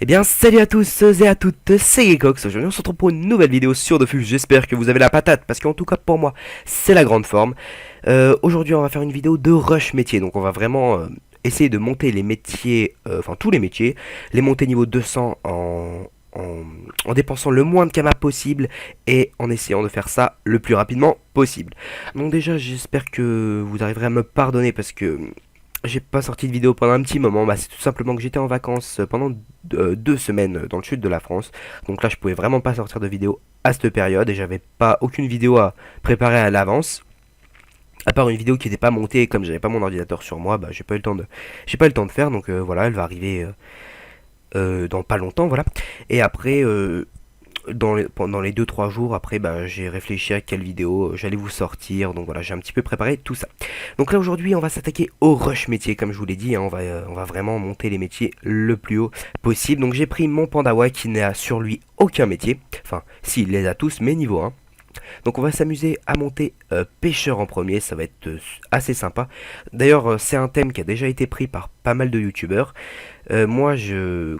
Eh bien, salut à tous et à toutes, c'est Gekox. Aujourd'hui, on se retrouve pour une nouvelle vidéo sur Dofus. J'espère que vous avez la patate, parce qu'en tout cas, pour moi, c'est la grande forme. Aujourd'hui, on va faire une vidéo de rush métier. Donc, on va vraiment essayer de monter les métiers, enfin, tous les métiers, les monter niveau 200 en dépensant le moins de kamas possible et en essayant de faire ça le plus rapidement possible. Donc, déjà, j'espère que vous arriverez à me pardonner, parce que j'ai pas sorti de vidéo pendant un petit moment. Bah, c'est tout simplement que j'étais en vacances pendant 2 semaines dans le sud de la France. Donc là, je pouvais vraiment pas sortir de vidéo à cette période et j'avais pas aucune vidéo à préparer à l'avance. À part une vidéo qui n'était pas montée, et comme j'avais pas mon ordinateur sur moi, bah j'ai pas eu le temps de faire. Donc voilà, elle va arriver dans pas longtemps, voilà. Et après, pendant les 2-3 jours après, bah, j'ai réfléchi à quelle vidéo j'allais vous sortir. Donc voilà, j'ai un petit peu préparé tout ça. Donc là aujourd'hui, on va s'attaquer au rush métier, comme je vous l'ai dit, hein. On va vraiment monter les métiers le plus haut possible. Donc j'ai pris mon Pandawa qui n'a sur lui aucun métier. Enfin, si, il les a tous, mais niveau 1. Donc on va s'amuser à monter pêcheur en premier, ça va être assez sympa. D'ailleurs, c'est un thème qui a déjà été pris par pas mal de youtubeurs. Moi, je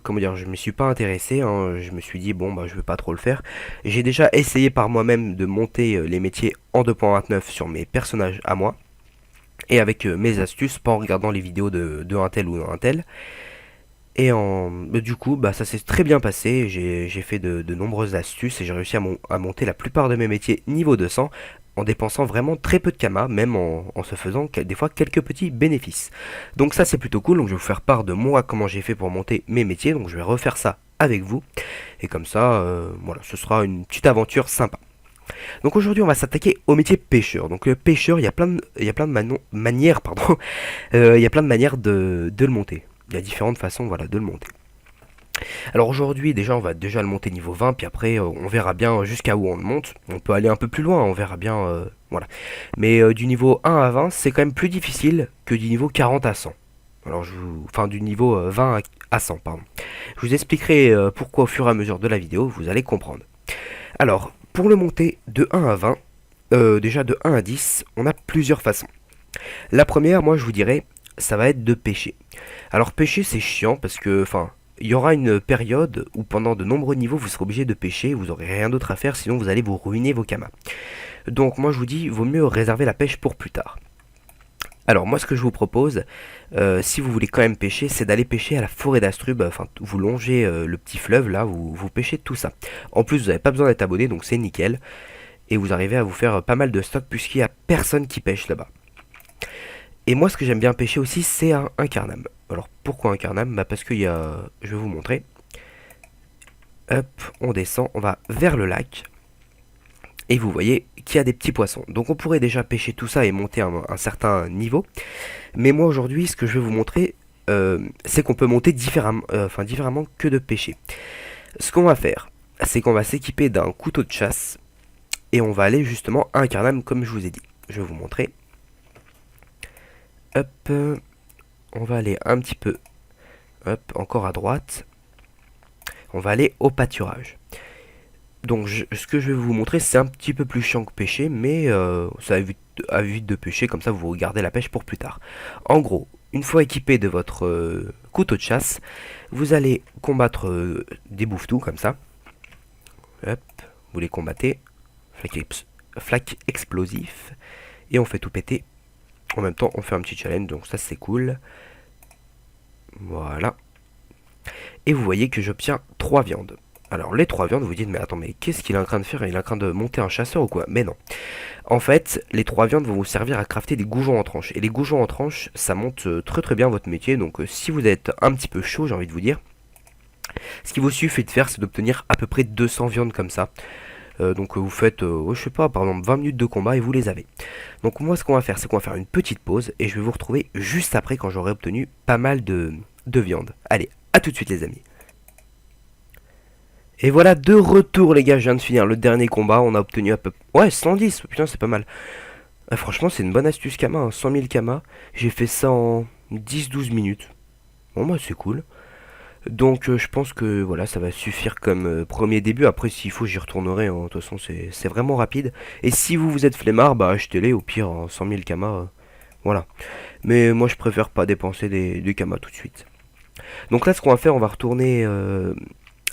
me suis pas intéressé, hein. Je me suis dit bon bah je vais pas trop le faire. J'ai déjà essayé par moi-même de monter les métiers en 2.29 sur mes personnages à moi et avec mes astuces, pas en regardant les vidéos de un tel ou un tel. Du coup, bah, ça s'est très bien passé. J'ai fait de nombreuses astuces et j'ai réussi à monter la plupart de mes métiers niveau 200 en dépensant vraiment très peu de kamas, même en se faisant des fois quelques petits bénéfices. Donc ça c'est plutôt cool. Donc je vais vous faire part de moi comment j'ai fait pour monter mes métiers. Donc je vais refaire ça avec vous et comme ça, voilà, ce sera une petite aventure sympa. Donc aujourd'hui on va s'attaquer au métier pêcheur. Donc le pêcheur, il y a plein de manières, pardon, il y a plein de manières de le monter. Il y a différentes façons, voilà, de le monter. Alors aujourd'hui, déjà, on va déjà le monter niveau 20, puis après, on verra bien jusqu'à où on le monte. On peut aller un peu plus loin, on verra bien, voilà. Mais du niveau 1 à 20, c'est quand même plus difficile que du niveau 40 à 100. Enfin, du niveau 20 à 100, pardon. Je vous expliquerai pourquoi au fur et à mesure de la vidéo, vous allez comprendre. Alors, pour le monter de 1 à 20, déjà de 1 à 10, on a plusieurs façons. La première, moi, je vous dirais, ça va être de pêcher. Alors pêcher c'est chiant parce que, enfin, il y aura une période où pendant de nombreux niveaux vous serez obligé de pêcher, vous aurez rien d'autre à faire sinon vous allez vous ruiner vos kamas. Donc moi je vous dis, vaut mieux réserver la pêche pour plus tard. Alors moi ce que je vous propose, si vous voulez quand même pêcher, c'est d'aller pêcher à la forêt d'Astrub, enfin vous longez le petit fleuve là, vous pêchez tout ça. En plus vous n'avez pas besoin d'être abonné donc c'est nickel, et vous arrivez à vous faire pas mal de stock puisqu'il n'y a personne qui pêche là-bas. Et moi, ce que j'aime bien pêcher aussi, c'est un carnam. Alors, pourquoi un carnam? Bah parce qu'il y a... Je vais vous montrer. Hop, on descend, on va vers le lac. Et vous voyez qu'il y a des petits poissons. Donc on pourrait déjà pêcher tout ça et monter un certain niveau. Mais moi, aujourd'hui, ce que je vais vous montrer, c'est qu'on peut monter différemment que de pêcher. Ce qu'on va faire, c'est qu'on va s'équiper d'un couteau de chasse. Et on va aller justement à un carnam, comme je vous ai dit. Je vais vous montrer. Hop, on va aller un petit peu, hop, encore à droite. On va aller au pâturage. Donc ce que je vais vous montrer, c'est un petit peu plus chiant que pêcher, mais ça évite de pêcher, comme ça vous regardez la pêche pour plus tard. En gros, une fois équipé de votre couteau de chasse, vous allez combattre des bouffetous comme ça. Hop, vous les combattez, flac explosif, et on fait tout péter. En même temps, on fait un petit challenge, donc ça c'est cool. Voilà. Et vous voyez que j'obtiens 3 viandes. Alors les 3 viandes, vous dites, mais attends, mais qu'est-ce qu'il est en train de faire? Il est en train de monter un chasseur ou quoi? Mais non. En fait, les 3 viandes vont vous servir à crafter des goujons en tranche. Et les goujons en tranche, ça monte très très bien votre métier. Donc si vous êtes un petit peu chaud, j'ai envie de vous dire, ce qu'il vous suffit de faire, c'est d'obtenir à peu près 200 viandes comme ça. Donc vous faites, je sais pas, par exemple 20 minutes de combat et vous les avez. Donc moi ce qu'on va faire, c'est qu'on va faire une petite pause et je vais vous retrouver juste après quand j'aurai obtenu pas mal de viande. Allez, à tout de suite les amis. Et voilà, de retour les gars, je viens de finir le dernier combat, on a obtenu à peu... Ouais, 110, putain c'est pas mal. Franchement c'est une bonne astuce Kama, hein, 100 000 Kama, j'ai fait ça en 10-12 minutes. Bon bah c'est cool. Donc je pense que voilà, ça va suffire comme premier début. Après s'il faut j'y retournerai, hein. De toute façon c'est vraiment rapide. Et si vous êtes flemmard, bah achetez-les au pire en 100 000 Kama. Voilà. Mais moi je préfère pas dépenser des Kama tout de suite. Donc là, ce qu'on va faire, on va retourner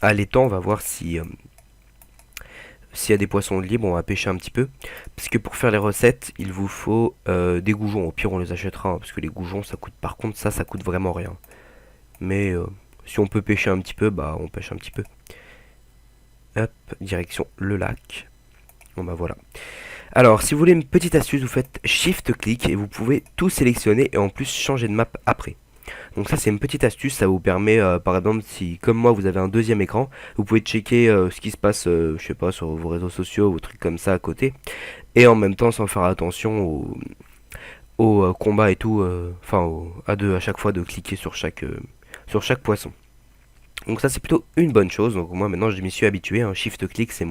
à l'étang, on va voir si s'il y a des poissons de libre, on va pêcher un petit peu. Parce que pour faire les recettes, il vous faut des goujons. Au pire, on les achètera, hein, parce que les goujons, ça coûte. Par contre, ça coûte vraiment rien. Mais si on peut pêcher un petit peu, bah on pêche un petit peu. Hop, direction le lac. Bon bah voilà. Alors, si vous voulez une petite astuce, vous faites Shift-clic et vous pouvez tout sélectionner et en plus changer de map après. Donc ça c'est une petite astuce, ça vous permet par exemple si comme moi vous avez un deuxième écran, vous pouvez checker ce qui se passe, je sais pas, sur vos réseaux sociaux ou trucs comme ça à côté, et en même temps sans faire attention au combat et tout, enfin à chaque fois de cliquer sur chaque poisson. Donc ça c'est plutôt une bonne chose, donc moi maintenant je m'y suis habitué, un shift click c'est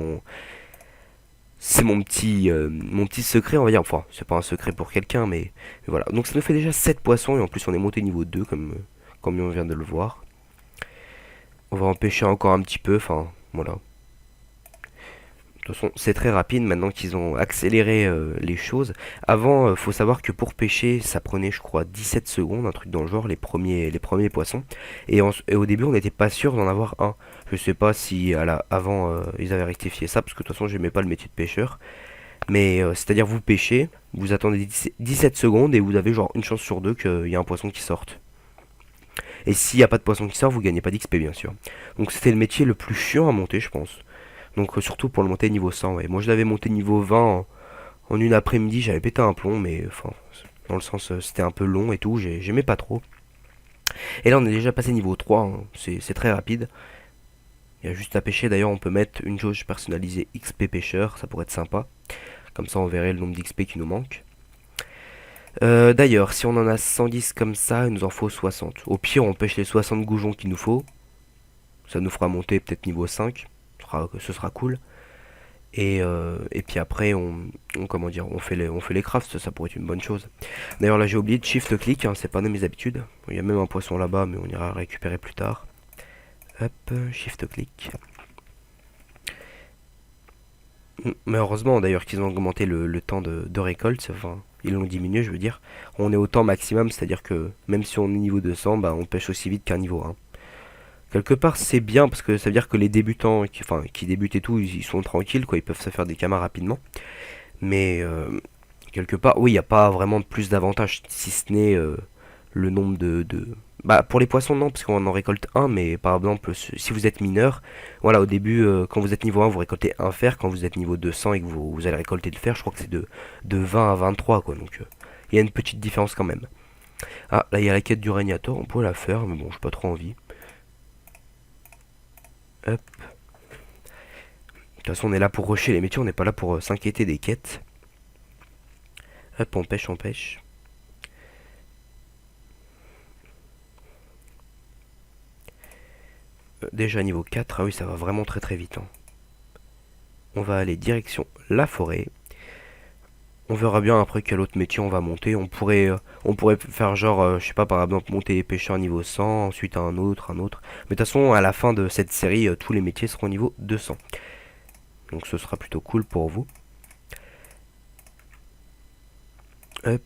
mon petit secret on va dire, enfin c'est pas un secret pour quelqu'un mais voilà. Donc ça nous fait déjà 7 poissons et en plus on est monté niveau 2 comme on vient de le voir. On va en pêcher encore un petit peu, enfin voilà. De toute façon, c'est très rapide maintenant qu'ils ont accéléré les choses. Avant, faut savoir que pour pêcher, ça prenait, je crois, 17 secondes, un truc dans le genre, les premiers poissons. Et au début, on n'était pas sûr d'en avoir un. Je sais pas si avant ils avaient rectifié ça, parce que de toute façon, j'aimais pas le métier de pêcheur. Mais c'est-à-dire, vous pêchez, vous attendez 17 secondes et vous avez genre une chance sur deux qu'il y a un poisson qui sorte. Et s'il n'y a pas de poisson qui sort, vous gagnez pas d'XP, bien sûr. Donc, c'était le métier le plus chiant à monter, je pense. Donc surtout pour le monter niveau 100, ouais. Moi je l'avais monté niveau 20 en une après-midi, j'avais pété un plomb, mais enfin, dans le sens c'était un peu long et tout, j'aimais pas trop. Et là on est déjà passé niveau 3, hein. C'est très rapide. Il y a juste à pêcher, d'ailleurs on peut mettre une jauge personnalisée XP pêcheur, ça pourrait être sympa. Comme ça on verrait le nombre d'XP qui nous manque. D'ailleurs, si on en a 110 comme ça, il nous en faut 60. Au pire, on pêche les 60 goujons qu'il nous faut. Ça nous fera monter peut-être niveau 5. Ce sera cool. Et puis après, comment dire, on fait les crafts, ça pourrait être une bonne chose. D'ailleurs, là j'ai oublié de shift click, hein, c'est pas de mes habitudes. Il y a même un poisson là-bas, mais on ira récupérer plus tard. Hop, shift click. Mais heureusement d'ailleurs qu'ils ont augmenté le temps de récolte, enfin, ils l'ont diminué, je veux dire. On est au temps maximum, c'est-à-dire que même si on est niveau 200, bah, on pêche aussi vite qu'un niveau 1. Quelque part, c'est bien parce que ça veut dire que les débutants, qui débutent et tout, ils sont tranquilles, quoi, ils peuvent se faire des camas rapidement. Mais quelque part, oui, il n'y a pas vraiment de plus d'avantages, si ce n'est le nombre Bah, pour les poissons, non, parce qu'on en récolte un, mais par exemple, si vous êtes mineur, voilà, au début, quand vous êtes niveau 1, vous récoltez un fer, quand vous êtes niveau 200 et que vous allez récolter le fer, je crois que c'est de 20 à 23, quoi, donc il y a une petite différence quand même. Ah, là, il y a la quête du régnator, on pourrait la faire, mais bon, j'ai pas trop envie. Hop. De toute façon, on est là pour rusher les métiers, on n'est pas là pour s'inquiéter des quêtes. Hop, on pêche, on pêche. Déjà niveau 4, ah oui, ça va vraiment très très vite, hein. On va aller direction la forêt. On verra bien après quel autre métier on va monter. On pourrait faire genre, je sais pas, par exemple, monter les pêcheurs niveau 100, ensuite un autre, un autre. Mais de toute façon, à la fin de cette série, tous les métiers seront niveau 200. Donc ce sera plutôt cool pour vous. Hop.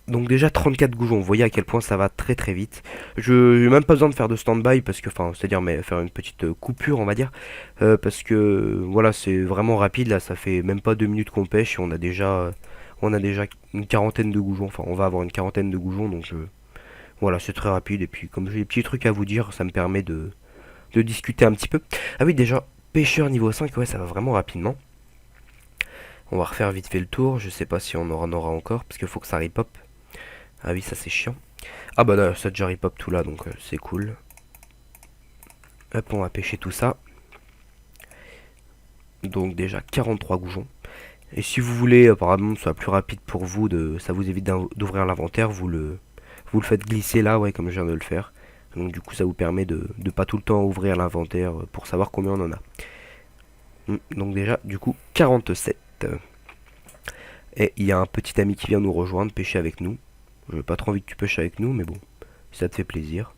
Donc déjà 34 goujons, vous voyez à quel point ça va très très vite. Je n'ai même pas besoin de faire de stand-by parce que, enfin, c'est-à-dire mais faire une petite coupure on va dire. Parce que voilà, c'est vraiment rapide là, ça fait même pas 2 minutes qu'on pêche et on a déjà une quarantaine de goujons. Enfin, on va avoir une quarantaine de goujons donc voilà, c'est très rapide. Et puis comme j'ai des petits trucs à vous dire, ça me permet de discuter un petit peu. Ah oui, déjà, pêcheur niveau 5, ouais, ça va vraiment rapidement. On va refaire vite fait le tour, je sais pas si on en aura encore parce qu'il faut que ça repop. Ah oui, ça c'est chiant. Ah bah là, ça déjà repop tout là, donc c'est cool. Hop, on va pêcher tout ça. Donc déjà 43 goujons. Et si vous voulez, apparemment, que ce soit plus rapide pour vous, ça vous évite d'ouvrir l'inventaire, vous le faites glisser là, ouais, comme je viens de le faire. Donc du coup, ça vous permet de pas tout le temps ouvrir l'inventaire pour savoir combien on en a. Donc déjà, du coup, 47. Et il y a un petit ami qui vient nous rejoindre, pêcher avec nous. J'ai pas trop envie que tu pêches avec nous, mais bon, si ça te fait plaisir.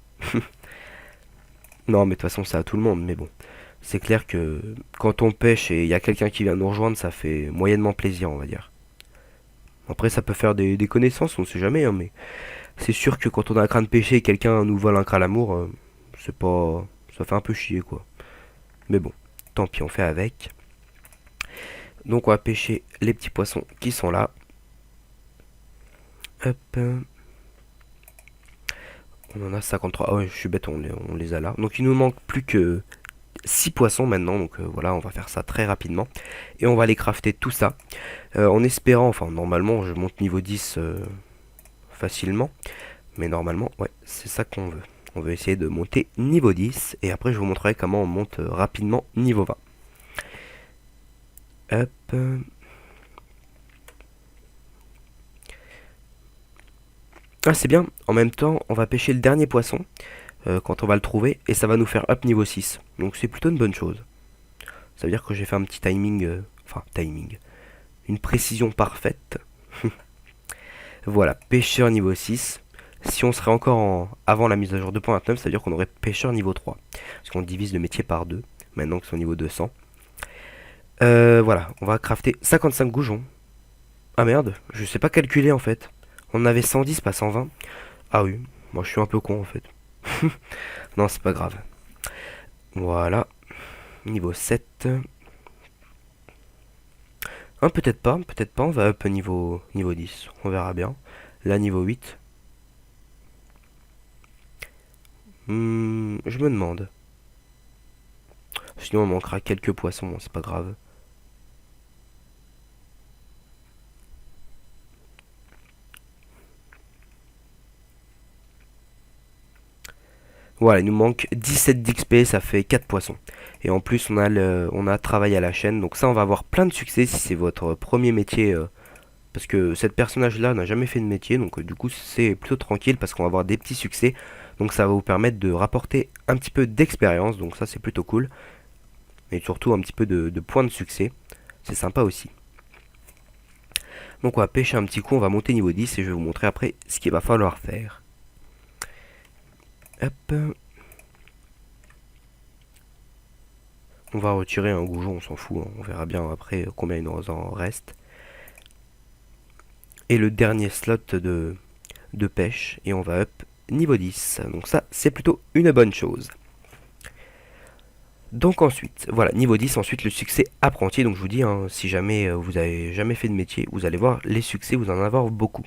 Non, mais de toute façon, c'est à tout le monde, mais bon. C'est clair que quand on pêche et il y a quelqu'un qui vient nous rejoindre, ça fait moyennement plaisir, on va dire. Après, ça peut faire des connaissances, on sait jamais, hein, mais C'est sûr que quand on a un crâne pêché et quelqu'un nous vole un crâne amour, c'est pas... ça fait un peu chier quoi. Mais bon, tant pis, on fait avec. Donc on va pêcher les petits poissons qui sont là. Hop. On en a 53. Ah ouais, je suis bête, on les a là. Donc il nous manque plus que 6 poissons maintenant. Donc voilà, on va faire ça très rapidement. Et on va les crafter tout ça. En espérant, enfin normalement je monte niveau 10 facilement. Mais normalement, ouais, c'est ça qu'on veut. On veut essayer de monter niveau 10. Et après je vous montrerai comment on monte rapidement niveau 20. Hop. Ah c'est bien, en même temps on va pêcher le dernier poisson quand on va le trouver et ça va nous faire up niveau 6. Donc c'est plutôt une bonne chose. Ça veut dire que j'ai fait un petit timing, enfin timing, une précision parfaite. Voilà, pêcheur niveau 6. Si on serait encore avant la mise à jour 2.29, ça veut dire qu'on aurait pêcheur niveau 3. Parce qu'on divise le métier par 2, maintenant que c'est au niveau 200. Voilà, on va crafter 55 goujons. Ah merde, je sais pas calculer en fait. On avait 110, pas 120. Ah oui, moi je suis un peu con en fait. Non, c'est pas grave. Voilà, niveau 7. Ah, peut-être pas, on va up niveau 10. On verra bien. Là, niveau 8. Je me demande. Sinon, on manquera quelques poissons, bon, c'est pas grave. Voilà, il nous manque 17 d'XP, ça fait 4 poissons. Et en plus, on a travaillé à la chaîne. Donc ça, on va avoir plein de succès si c'est votre premier métier. Parce que cette personnage-là n'a jamais fait de métier. Donc du coup, c'est plutôt tranquille parce qu'on va avoir des petits succès. Donc ça va vous permettre de rapporter un petit peu d'expérience. Donc ça, c'est plutôt cool. Et surtout un petit peu de points de succès. C'est sympa aussi. Donc on va pêcher un petit coup, on va monter niveau 10 et je vais vous montrer après ce qu'il va falloir faire. Hop. On va retirer un goujon, on s'en fout, hein. On verra bien après combien il nous en reste. Et le dernier slot de pêche et on va up niveau 10. Donc ça, c'est plutôt une bonne chose. Donc ensuite, voilà, niveau 10, ensuite le succès apprenti. Donc je vous dis, hein, si jamais vous avez jamais fait de métier, vous allez voir, les succès, vous en avoir beaucoup.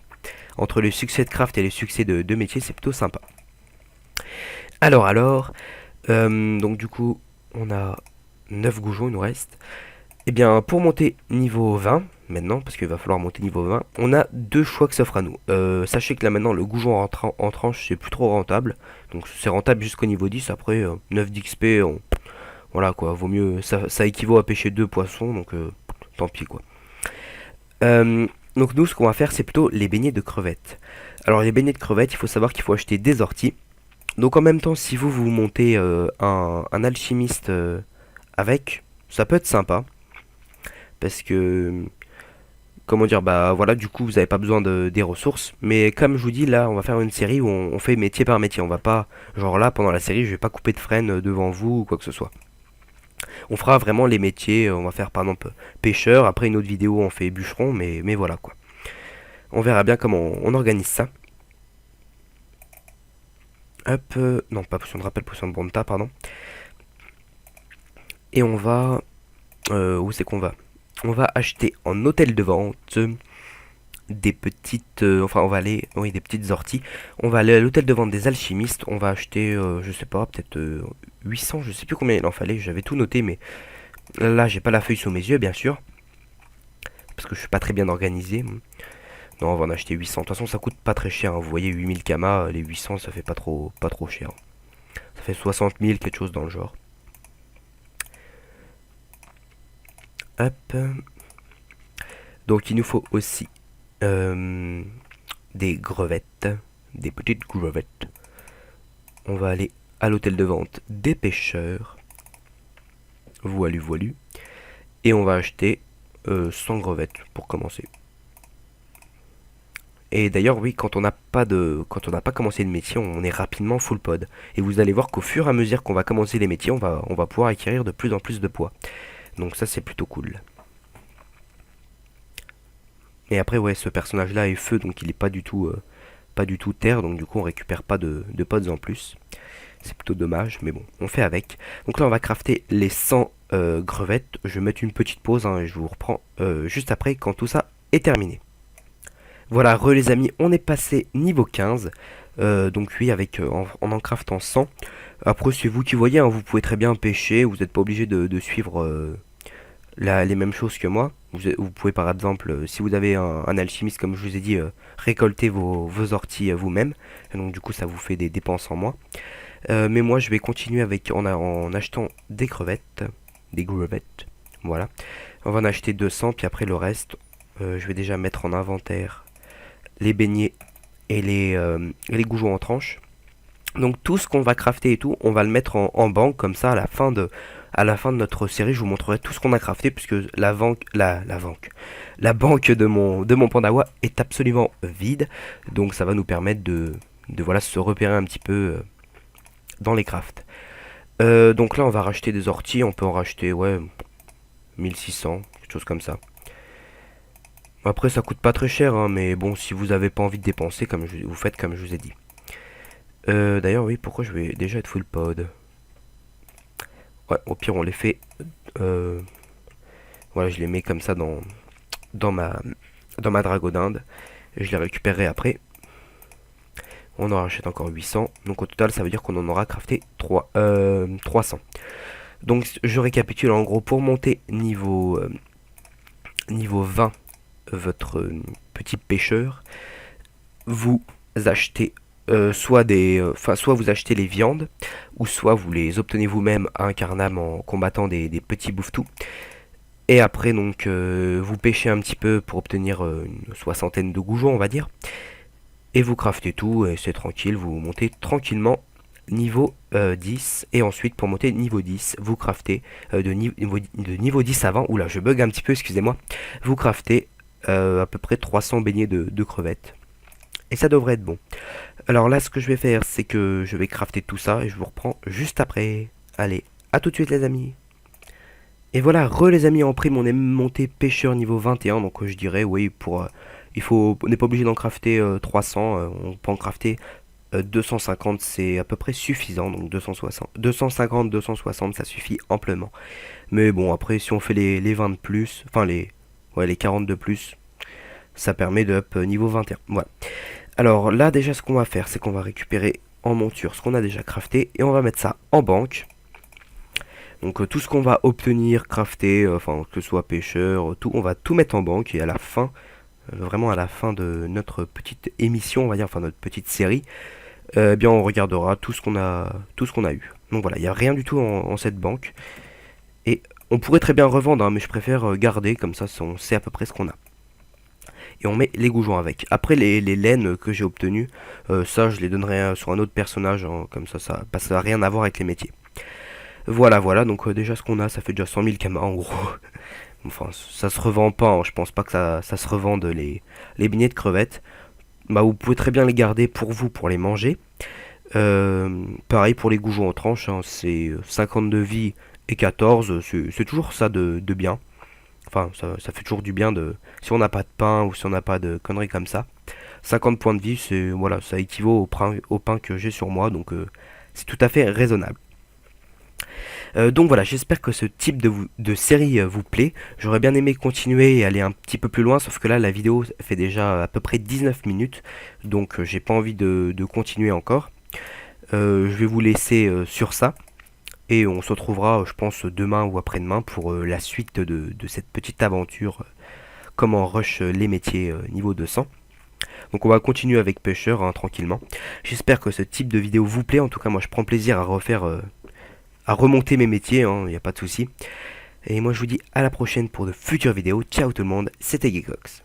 Entre le succès de craft et les succès de métier, c'est plutôt sympa. Alors, donc du coup, on a 9 goujons, il nous reste. Et bien, pour monter niveau 20, maintenant, parce qu'il va falloir monter niveau 20, on a deux choix qui s'offrent à nous. Sachez que là maintenant, le goujon en tranche, c'est plus trop rentable. Donc c'est rentable jusqu'au niveau 10, après 9 d'XP, voilà quoi, vaut mieux, ça équivaut à pêcher deux poissons, donc tant pis quoi. Euh, donc nous, ce qu'on va faire, c'est plutôt les beignets de crevettes. Alors les beignets de crevettes, il faut savoir qu'il faut acheter des orties. Donc en même temps, si vous montez un alchimiste avec, ça peut être sympa. Parce que, comment dire, bah voilà, du coup, vous n'avez pas besoin des ressources. Mais comme je vous dis, là, on va faire une série où on fait métier par métier. On va pas, genre là, pendant la série, je vais pas couper de freine devant vous ou quoi que ce soit. On fera vraiment les métiers, on va faire par exemple pêcheur, après une autre vidéo on fait bûcheron, mais voilà quoi. On verra bien comment on organise ça. Hop, non pas potion de rappel, potion de Bronta, pardon. Et on va... où c'est qu'on va? On va acheter en hôtel de vente des petites... enfin on va aller... Oui, des petites orties. On va aller à l'hôtel de vente des alchimistes. On va acheter, je sais pas, peut-être 800, je sais plus combien il en fallait. J'avais tout noté, mais là j'ai pas la feuille sous mes yeux, bien sûr. Parce que je suis pas très bien organisé. Non, on va en acheter 800. De toute façon, ça coûte pas très cher, hein. Vous voyez, 8000 kamas, les 800, ça fait pas trop cher. Ça fait 60 000, quelque chose dans le genre. Hop. Donc, il nous faut aussi des grevettes. Des petites grevettes. On va aller à l'hôtel de vente des pêcheurs. Voilu, voilu. Et on va acheter 100 grevettes pour commencer. Et d'ailleurs, oui, quand on n'a pas commencé le métier, on est rapidement full pod. Et vous allez voir qu'au fur et à mesure qu'on va commencer les métiers, on va pouvoir acquérir de plus en plus de poids. Donc ça, c'est plutôt cool. Et après, ouais, ce personnage-là est feu, donc il est pas du tout pas du tout terre, donc du coup on récupère pas de pods en plus. C'est plutôt dommage, mais bon, on fait avec. Donc là on va crafter les 100 crevettes. Je vais mettre une petite pause hein, et je vous reprends juste après quand tout ça est terminé. Voilà, les amis, on est passé niveau 15. Donc oui, avec en craftant 100. Après c'est vous qui voyez, hein, vous pouvez très bien pêcher, vous n'êtes pas obligé de suivre les mêmes choses que moi. Vous pouvez par exemple, si vous avez un alchimiste comme je vous ai dit, récolter vos orties vous-même. Et donc du coup ça vous fait des dépenses en moins. Mais moi je vais continuer avec en achetant des crevettes. Des crevettes. Voilà. On va en acheter 200, puis après le reste, je vais déjà mettre en inventaire les beignets et les goujons en tranches. Donc tout ce qu'on va crafter et tout, on va le mettre en banque, comme ça à la fin de notre série, je vous montrerai tout ce qu'on a crafté, puisque la banque de mon Pandawa est absolument vide. Donc ça va nous permettre de voilà, se repérer un petit peu dans les crafts. Donc là on va racheter des orties, on peut en racheter ouais 1600, quelque chose comme ça. Après ça coûte pas très cher hein, mais bon si vous avez pas envie de dépenser, vous faites comme je vous ai dit. D'ailleurs oui, pourquoi je vais déjà être full pod? Ouais, au pire on les fait voilà, je les mets comme ça dans ma dragodinde et je les récupérerai après. On en rachète encore 800, donc au total ça veut dire qu'on en aura crafté 300. Donc je récapitule en gros, pour monter niveau 20 votre petit pêcheur, vous achetez soit vous achetez les viandes, ou soit vous les obtenez vous-même à un carnam en combattant des petits bouffetous. Et après donc vous pêchez un petit peu pour obtenir une soixantaine de goujons on va dire. Et vous craftez tout et c'est tranquille, vous montez tranquillement niveau 10. Et ensuite pour monter niveau 10, vous craftez de niveau 10 avant, oula je bug un petit peu, excusez-moi. Vous craftez à peu près 300 beignets de crevettes. Et ça devrait être bon. Alors là ce que je vais faire c'est que je vais crafter tout ça et je vous reprends juste après. Allez, à tout de suite les amis. Et voilà, les amis, en prime on est monté pêcheur niveau 21, donc je dirais oui pour... on n'est pas obligé d'en crafter 300, on peut en crafter 250, c'est à peu près suffisant, donc 250, 260 ça suffit amplement. Mais bon après si on fait les 20 de plus, enfin les 40 de plus, ça permet de up niveau 21, voilà. Alors là déjà ce qu'on va faire c'est qu'on va récupérer en monture ce qu'on a déjà crafté et on va mettre ça en banque. Donc tout ce qu'on va obtenir, crafter, enfin que ce soit pêcheur, tout, on va tout mettre en banque et à la fin, vraiment à la fin de notre petite émission, on va dire, enfin notre petite série, eh bien on regardera tout ce qu'on a eu. Donc voilà, il n'y a rien du tout en cette banque. Et on pourrait très bien revendre, hein, mais je préfère garder, comme ça on sait à peu près ce qu'on a. Et on met les goujons avec. Après les laines que j'ai obtenues, ça je les donnerai sur un autre personnage, hein, comme ça ça n'a rien à voir avec les métiers. Voilà, donc déjà ce qu'on a, ça fait déjà 100 000 kamas en gros. Enfin, ça se revend pas, hein, je pense pas que ça se revende les beignets de crevettes. Bah, vous pouvez très bien les garder pour vous, pour les manger. Pareil pour les goujons en tranche, hein, c'est 50 de vie et 14, c'est toujours ça de bien. Enfin, ça fait toujours du bien si on n'a pas de pain ou si on n'a pas de conneries comme ça. 50 points de vie, voilà, ça équivaut au pain que j'ai sur moi, donc c'est tout à fait raisonnable. Donc voilà, j'espère que ce type de série vous plaît. J'aurais bien aimé continuer et aller un petit peu plus loin, sauf que là la vidéo fait déjà à peu près 19 minutes, donc j'ai pas envie de continuer encore. Je vais vous laisser sur ça, et on se retrouvera je pense demain ou après-demain pour la suite de cette petite aventure, comment rush les métiers niveau 200. Donc on va continuer avec pêcheur hein, tranquillement. J'espère que ce type de vidéo vous plaît, en tout cas moi je prends plaisir à remonter mes métiers, il n'y a pas de souci. Et moi je vous dis à la prochaine pour de futures vidéos. Ciao tout le monde, c'était Geekox.